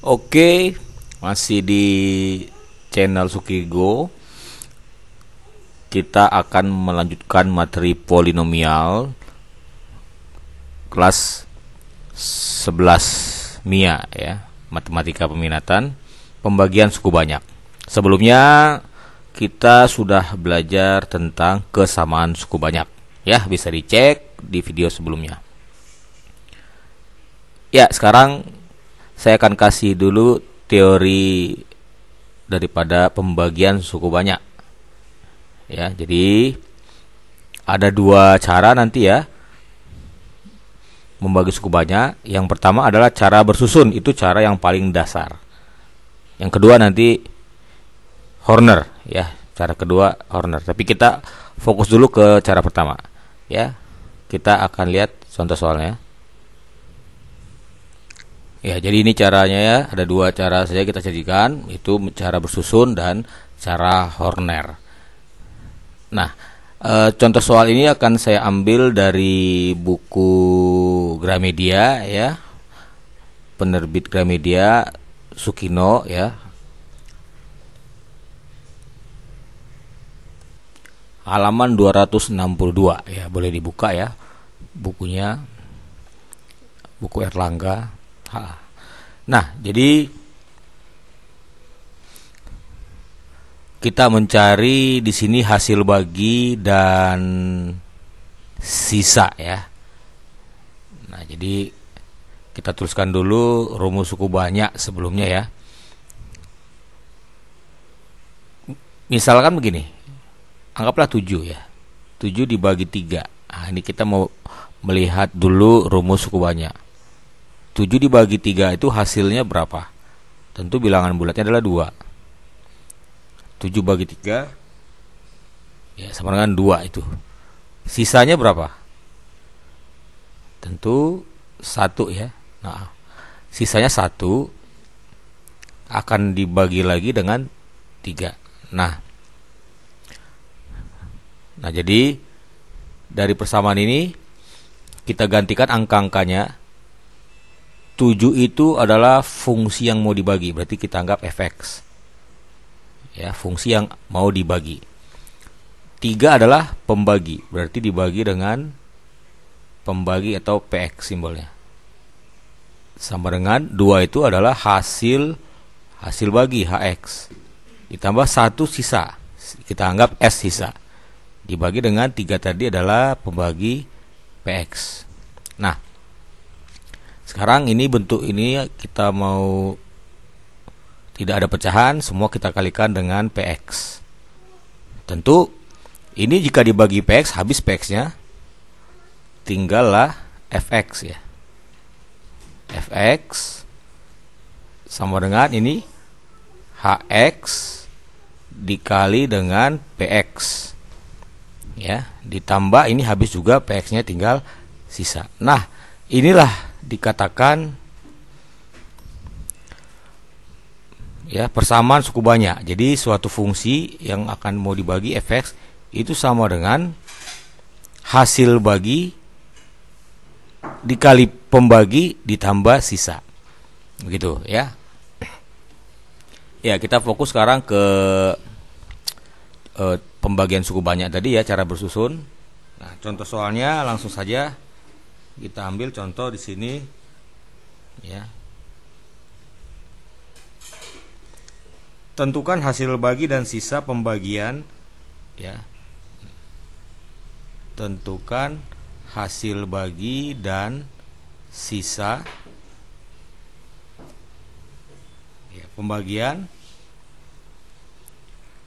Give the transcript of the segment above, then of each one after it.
Oke, masih di channel Sukigo. Kita akan melanjutkan materi polinomial kelas 11 MIA ya, matematika peminatan, pembagian suku banyak. Sebelumnya kita sudah belajar tentang kesamaan suku banyak ya, bisa dicek di video sebelumnya. Ya, sekarang saya akan kasih dulu teori daripada pembagian suku banyak. Ya, jadi ada dua cara nanti ya membagi suku banyak. Yang pertama adalah cara bersusun, itu cara yang paling dasar. Yang kedua nanti Horner ya, cara kedua Horner. Tapi kita fokus dulu ke cara pertama. Ya, kita akan lihat contoh soalnya. Ya, jadi ini caranya ya, ada dua cara saja kita sajikan, itu cara bersusun dan cara Horner. Nah, contoh soal ini akan saya ambil dari buku Gramedia ya, penerbit Gramedia Sukino ya. Halaman 262 ya, boleh dibuka ya bukunya, buku Erlangga. Nah, jadi kita mencari di sini hasil bagi dan sisa ya. Nah, jadi kita tuliskan dulu rumus suku banyak sebelumnya ya. Misalkan begini, anggaplah 7 ya, 7 dibagi 3. Nah, ini kita mau melihat dulu rumus suku banyak. 7 dibagi 3 itu hasilnya berapa? Tentu bilangan bulatnya adalah 2. 7 bagi 3 ya sama dengan 2 itu. Sisanya berapa? Tentu 1 ya. Nah, sisanya 1 akan dibagi lagi dengan 3. Nah, jadi dari persamaan ini kita gantikan angka-angkanya. 7 itu adalah fungsi yang mau dibagi, berarti kita anggap fx. Ya, fungsi yang mau dibagi. 3 adalah pembagi, berarti dibagi dengan pembagi atau px simbolnya. Sama dengan 2 itu adalah hasil bagi hx. Ditambah 1 sisa, kita anggap s sisa. Dibagi dengan 3 tadi adalah pembagi px. Nah, sekarang ini bentuk ini kita mau tidak ada pecahan, semua kita kalikan dengan px. Tentu ini jika dibagi px, habis px-nya, tinggallah fx ya. Fx sama dengan ini hx dikali dengan px ya, ditambah ini habis juga px-nya, tinggal sisa. Nah, inilah dikatakan ya persamaan suku banyak. Jadi suatu fungsi yang akan mau dibagi fx itu sama dengan hasil bagi dikali pembagi ditambah sisa. Begitu ya. Ya, kita fokus sekarang ke pembagian suku banyak tadi ya, cara bersusun. Nah, contoh soalnya langsung saja kita ambil contoh di sini ya. Tentukan hasil bagi dan sisa pembagian ya. Tentukan hasil bagi dan sisa ya, pembagian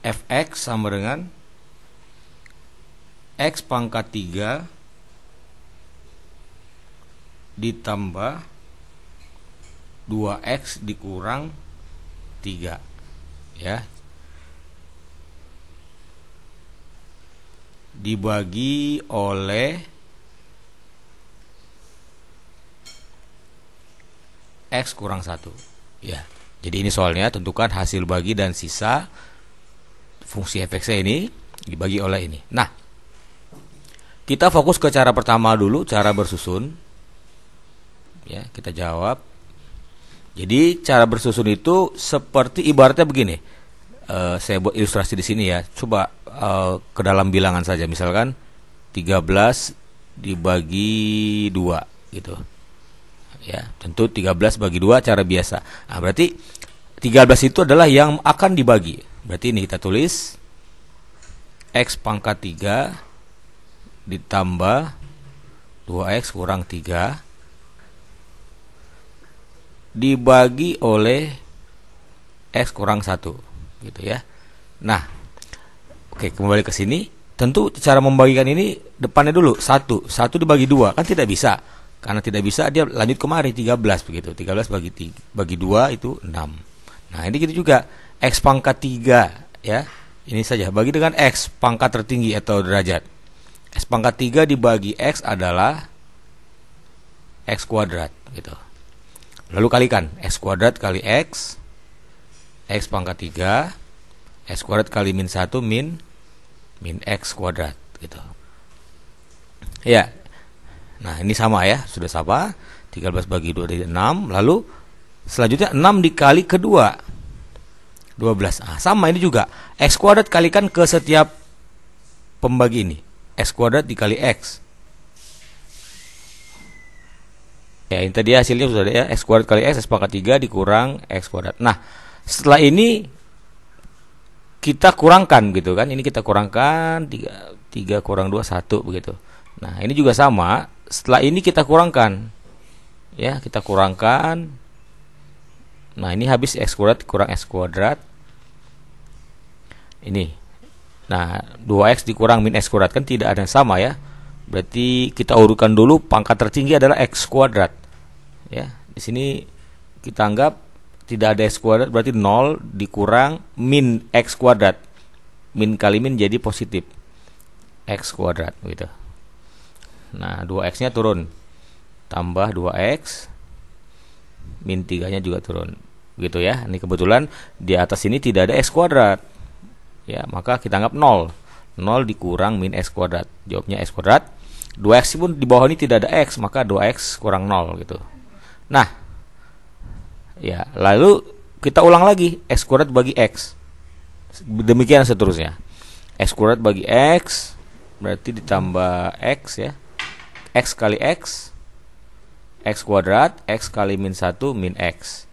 fx sama dengan x pangkat 3 ditambah 2x dikurang 3 ya, dibagi oleh x kurang 1 ya. Jadi ini soalnya tentukan hasil bagi dan sisa fungsi fx ini dibagi oleh ini. Nah, kita fokus ke cara pertama dulu, cara bersusun ya, kita jawab. Jadi cara bersusun itu seperti ibaratnya begini. Saya buat ilustrasi di sini ya. Coba ke dalam bilangan saja. Misalkan 13 dibagi 2 gitu. Ya, tentu 13 bagi 2 cara biasa. Nah, berarti 13 itu adalah yang akan dibagi. Berarti ini kita tulis X pangkat 3 ditambah 2X kurang 3 dibagi oleh X kurang 1 gitu ya. Nah, oke, kembali ke sini. Tentu cara membagikan ini depannya dulu 1 dibagi 2 kan tidak bisa. Karena tidak bisa dia lanjut kemari 13 begitu. 13 bagi 2 itu 6. Nah, ini gitu juga X pangkat 3 ya. Ini saja bagi dengan X pangkat tertinggi atau derajat. X pangkat 3 dibagi X adalah X kuadrat gitu. Lalu kalikan X kuadrat kali X pangkat 3, X kuadrat kali min 1 min X kuadrat gitu. Ya. Nah, ini sama ya, sudah sama. 13 bagi 2 dari 6. Lalu selanjutnya 6 dikali kedua 12. Nah, sama ini juga. X kuadrat kalikan ke setiap pembagi ini. X kuadrat dikali X. Ya, ini tadi hasilnya sudah ada ya. X kuadrat kali X pangkat 3 dikurang X kuadrat. Nah, setelah ini kita kurangkan gitu kan. Ini kita kurangkan 3 kurang 2 1 begitu. Nah, ini juga sama. Setelah ini kita kurangkan. Ya, kita kurangkan. Nah, ini habis X kuadrat kurang X kuadrat. Ini. Nah, 2X dikurang min X kuadrat kan tidak ada yang sama ya. Berarti kita urutkan dulu pangkat tertinggi adalah X kuadrat. Ya, di sini kita anggap tidak ada X kuadrat berarti 0 dikurang min X kuadrat. Min kali min jadi positif X kuadrat gitu. Nah, 2X-nya turun. Tambah 2X min 3-nya juga turun. Begitu ya. Ini kebetulan di atas ini tidak ada X kuadrat. Ya, maka kita anggap 0. 0 dikurang min X kuadrat. Jawabnya X kuadrat. 2X pun di bawah ini tidak ada X, maka 2X kurang 0 gitu. Nah, ya, lalu kita ulang lagi X kuadrat bagi X. Demikian seterusnya. X kuadrat bagi X berarti ditambah X ya. X kali X kuadrat, X kali min 1 min X.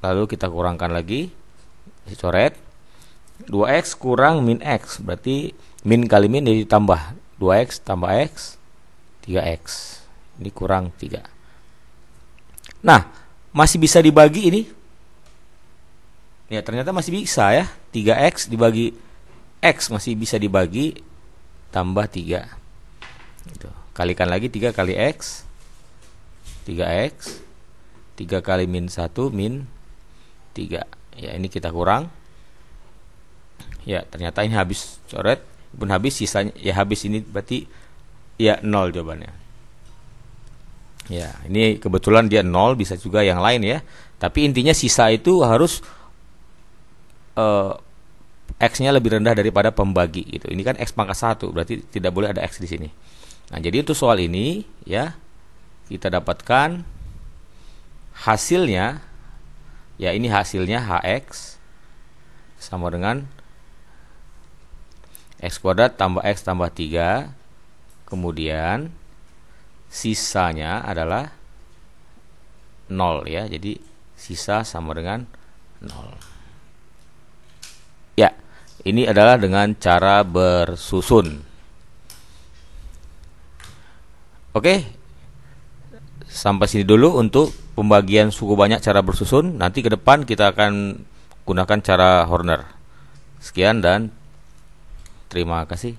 Lalu kita kurangkan lagi, coret 2X kurang min X, berarti min kali min jadi tambah 2X tambah X 3X. Ini kurang 3. Nah, masih bisa dibagi ini. Ya, ternyata masih bisa ya. 3X dibagi X masih bisa dibagi tambah 3 gitu. Kalikan lagi 3 kali X 3X 3 kali min 1 min 3. Ya, ini kita kurang. Ya, ternyata ini habis, coret pun habis, sisanya ya habis, ini berarti ya 0 jawabannya. Ya, ini kebetulan dia 0, bisa juga yang lain ya. Tapi intinya sisa itu harus X-nya lebih rendah daripada pembagi gitu. Ini kan X pangkat 1, berarti tidak boleh ada X di sini. Nah, jadi untuk soal ini ya kita dapatkan hasilnya. Ya, ini hasilnya HX sama dengan X kuadrat tambah X tambah 3. Kemudian sisanya adalah 0 ya. Jadi sisa sama dengan 0. Ya, ini adalah dengan cara bersusun. Oke. Sampai sini dulu untuk pembagian suku banyak cara bersusun. Nanti ke depan kita akan gunakan cara Horner. Sekian dan terima kasih.